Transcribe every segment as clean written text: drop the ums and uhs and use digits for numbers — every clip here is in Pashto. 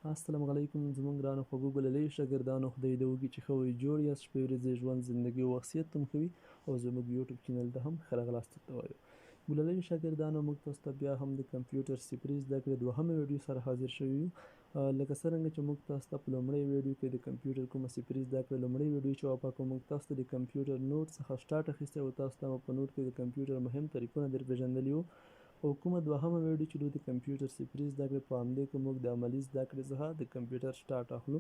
السلام علیکم زموږ ګرانو خوږو ګلالي شاګردانو خدای دې وکړي چې ښه وئ جوړ یاست شپې ورځې ژوند زندګي او وخصیت ته مو ښه وي او زموږ یوټیوب چینل ته هم ښه راغلاست درته وایو. ګلالي شاګردانو موږ تاسو ته بیا هم د کمپیوټر صفري زده کړې دوهمه ویډیو سره حاضر شوي یو. لکه څرنګه چې موږ تاسو ته په لومړۍ ویډیو کې د کمپیوټر کومه صفري زده کړې لومړۍ ویډیو چې واپاکو موږ تاسو ته د کمپیوټر نوټ څخه سټارټ اخیستی او تاسو ته مو په نوټ کې د کمپیوټر مهم طریقونه در پېژندلي وو. او کومه دوهمه ویډیو چې دوی د کمپیوټر صفري زده کړې په همدې کې موږ د عملي زده کړې څخه د کمپیوټر سټارټ اخلو.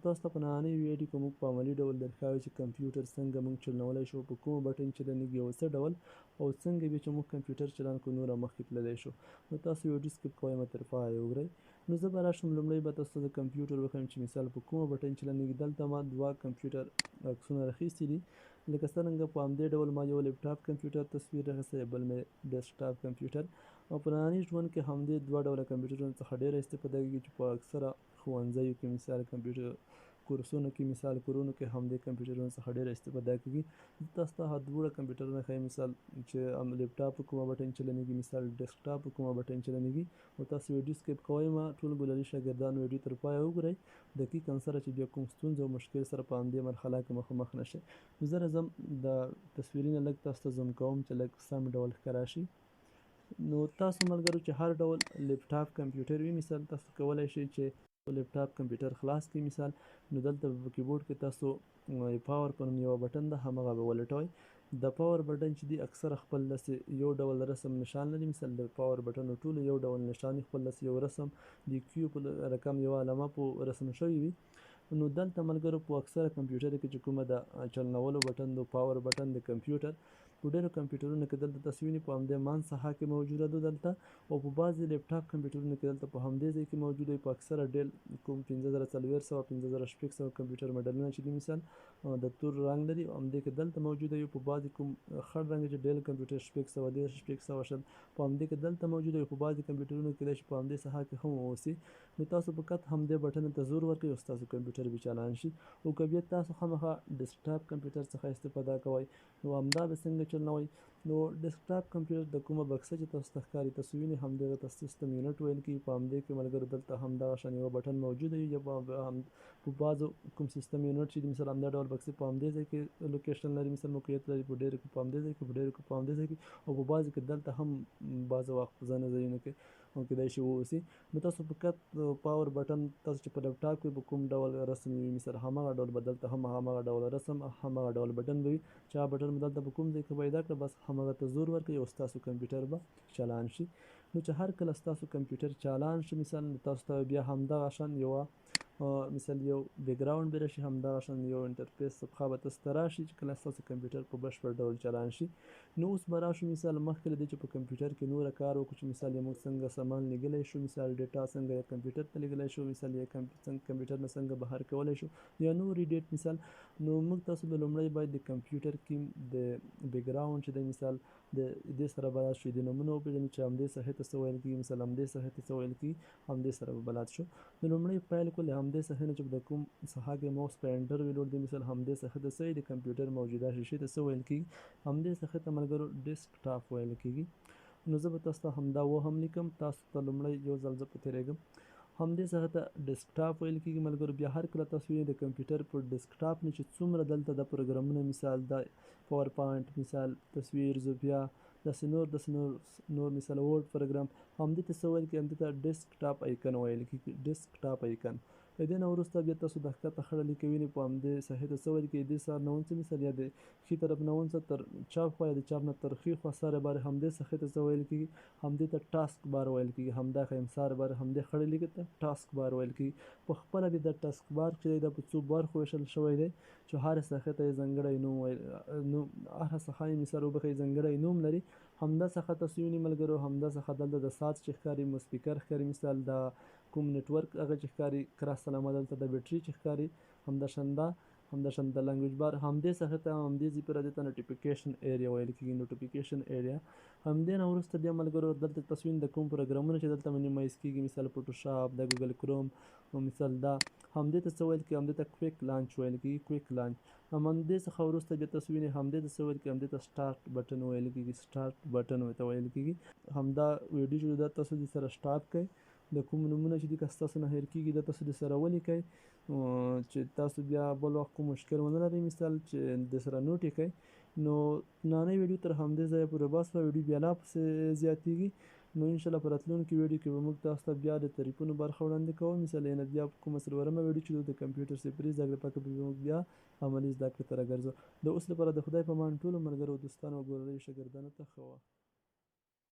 تاسو ته په نننۍ ویډیو کې موږ په عملي ډول درښایو چې کمپیوټر څنګه موږ چلولی شو، په کومه بټن چلنیږي او څه ډول او څنګه بیا چې موږ کمپیوټر چلند کړو نوره مخکې تللی شو. نو تاسو ویډیو سکیپ کوئ مه تر پایه وګورئ. نو زه به راشم لومړی به تاسو ته د کمپیوټر وښیم چې مثال په کومه بټن چلنیږي. دلته ما دوه کمپیوټر عکسونه راخیستي دي. لکه څرنګه په همدې ډول ما یو لیپټاپ کمپیوټر تصویر راخیستی بل مې ډیسکټاپ کمپیوټر. او په ننني ژوند کې همدې دوه ډوله کمپیوټرونو څخه ډېره استفاده کېږي چې په اکثره ښوونځیو کې مثال کمپیوټر کورسونو کې مثال کورونو کې همدې کمپیوټرونو څخه ډېره استفاده کېږي. زه تاسو ته دوه کمپیوټرونه ښیم مثال چې لیپټاپ په کومه بټن چلنیږي، مثال ډیسکټاپ په کومه بټن چلنیږي. او تاسو ویډیو سکیپ کوئ مه، ټول ګلالي شاګردان ویډیو تر پایه وګورئ دقیقاً سره چې بیا کوم ستونزه او مشکل سره په همدې مرحله کې مخامخ نه شئ. نو زه راځم د تصویري نه لږ تاسو ته زوم کوم چې لږ سم ډول ښکاره شي. نو تاسو ملګرو چې هر ډول لیپټاپ کمپیوټر وي مثال تاسو کولی شئ چې لیپټاپ کمپیوټر خلاص کړئ مثال. نو دلته په کیبورډ کې تاسو پاور په نوم یوه بټن ده همغه به ولټوئ. د پاور بټن چې دی اکثره خپل داسې یو ډول رسم نشان لري. مثال د پاور بټنو ټولو یو ډول نشان وي، خپل داسې یو رسم د کیو په رقم یوه علامه په رسم شوې وي. نو دلته ملګرو په اکثره کمپیوټر کې چې کومه د چلنولو بټن د پاور بټن د کمپیوټر په ډېرو کمپیوټرونو کې دلته تاسو وینئ په همدې منځ ساحه کې موجوده ده دلته. او په بعضې لیپټاپ کمپیوټرونو کې دلته په همدې ځای کې موجوده وي. په اکثره ډېل کوم 5400 5600 کمپیوټر مډلونه چې دي مثال د تور رنګ لري همدې کې دلته موجوده وي. په بعضې کوم خړ رنګ چې ډېل کمپیوټر 610 620 په همدې کې دلته موجوده وي. په بعضې کمپیوټرونو کې کیدای شي په همدې ساحه کې هم واوسي. نو تاسو فقط همدې بټن ته زور ورکړئ او ستاسو کمپیوټر به چالان شي. او که بیا تاسو خامخا ډیسکټاپ کمپیوټر څخه استفاده کوئ نو همدا به څنګه چلوئ. نو ډیسکټاپ کمپیوټر د کومه بکسه چې تاسو ته ښکاري تاسو وینئ همدغه ته سیسټم یونټ ویل کېږي. په همدې کې ملګرو دلته همدغه شان یوه بټن موجوده وي. یا په بعضو کوم سیسټم یونټ چې دي مثال همدا ډول بکسې په همدې ځای کې لوکیشن لري مثال موقعیت لري. په ډېرو کې په همدې ځای کې، په ډېرو کې په همدې ځای کې او په بعضو کې دلته هم بعض وخت په ځینو ځایونو کې کیدای شي واوسي. نو تاسو فقط پاور بټن تاسو چې په لیپټاپ کې به کوم ډول رسم وي مثال همغه ډول به دلته هم همغه ډول رسم همغه ډول بټن به وي چې هغه بټن به دلته په کوم ځای کې پیدا کړه بس همغه ته زور ورکړئ او ستاسو کمپیوټر به چالان شي. نو چې هر کله ستاسو کمپیوټر چالان شي مثال تاسو ته بیا همدغه شان یوه مثال یو بیکګراوند به راشي، همدغه شان یو انټرفیس صفحه به تاسو ته راشي چې کله ستاسو کمپیوټر په بشپړ ډول چالان شي. نو اوس به راشو مثال مخکې له دې چې په کمپیوټر کې نوره کار وکړو چې مثال یې موږ څنګه سامان لیږلی شو، مثال ډیټا څنګه یې کمپیوټر ته لیږلی شو، مثال یې کمپیوټر نه څنګه بهر کولی شو یا نور ایډیټ مثال. نو موږ تاسو به لومړی باید د کمپیوټر کې د بیکګراوند چې دی مثال د دې سره بلد شو، د نومونه وپېژنو چې همدې صفحې ته څه ویل کېږي مثال همدې صفحې ته څه ویل کېږي همدې سره به بلد شو. نو لومړی پیل کړو له همدې صفحې نه چې د کوم ساحه کې موس په انټر ویلوړ دی مثال همدې صفحې ته څه د کمپیوټر موجوده شیشې ته څه ویل کېږي همدې صفحې ته ملګرو ډیسکټاپ ویل کېږي. نو زه به تاسو ته همدا وهم لیکم. تاسو ته لومړی یو ځل زه په تېرېږم. همدې څخه ته ډیسکټاپ ویل کېږي ملګرو. بیا هر کله تاسو وینئ د کمپیوټر په ډیسکټاپ نه چې څومره دلته د پروګرامونه مثال د پاور پاینټ مثال تصویر زوبیا داسې نور مثال ورډ پروګرام همدې ته څه ویل کېږي همدې ته ډیسکټاپ ایکن ویل کېږي ډیسکټاپ ایکن. له دې نه وروسته بیا تاسو د ښکته خړه لیکه وینئ په همدې صفحې ته څه ویل کېږي دې سر نه ونڅه مثال یا د ښي طرف نه ونڅه تر چپ خوا یا د چپ نه تر ښي خوا سر بار همدې صفحې ته څه ویل کېږي همدې ته ټاسک بار ویل کېږي. همدا ښیم سر بار همدې خړې لیکې ته ټاسک بار ویل کېږي. په خپله د ټاسک بار چې دی دا په څو برخو ویشل شوی دی چې هرې صفحې ته یې ځانګړی نوم هره صفحه یې مثال وبښئ ځانګړی نوم لري. همدا څخه تاسو وینئ ملګرو همدا څخه دلته د ساعت چې ښکاري سپیکر ښکاري مثال د کوم نیټورک هغه چې ښکاري کراس سلامه دلته د بیټري چې ښکاري همداشان د لنګویج بار همدې صفحې ته همدې ځای پورې دې ته نوټیفیکیشن ایریا ویل کېږي نوټیفیکیشن ایریا. همدې نه وروسته بیا ملګرو دلته تاسو وینئ د کوم پروګرامونه چې دلته منیمایز کېږي مثال فوټوشاپ د ګوګل کروم مثال دا همدې ته څه ویل کېږي همدې ته کویک لانچ ویل کېږي کویک لانچ. همدې څخه وروسته بیا تاسو وینئ همدې ته څه ویل کېږي همدې ته سټارټ بټن ویل کېږي سټارټ بټن ورته ویل کېږي. همدا ویډیو چې دا تاسو دې سره سټاپ کړئ د کوم نومونه چې دي که ستاسو نه هېر کېږي دا تاسو د سره ولیکئ چې تاسو بیا بل وخت کوم مشکل ونه لرئ مثال چې د سره نوټ یې کړئ. نو نننۍ ویډیو تر همدې ځایه پورې بس وه. ویډیو بیا لا پسې زیاتېږي نو انشاءالله په راتلونکي ویډیو کې به موږ تاسو ته بیا د تعریفونو برخه وړاندې کوو. مثال یعنې بیا کومه څلورمه ویډیو چې د کمپیوټر صفري زده کړې پکې به موږ بیا عملي زده کړې ته راګرځو. د اوس لپاره د خدای په امان ټولو ملګرو دوستانو او ګورنیو شاګردانو ته ښه وخت.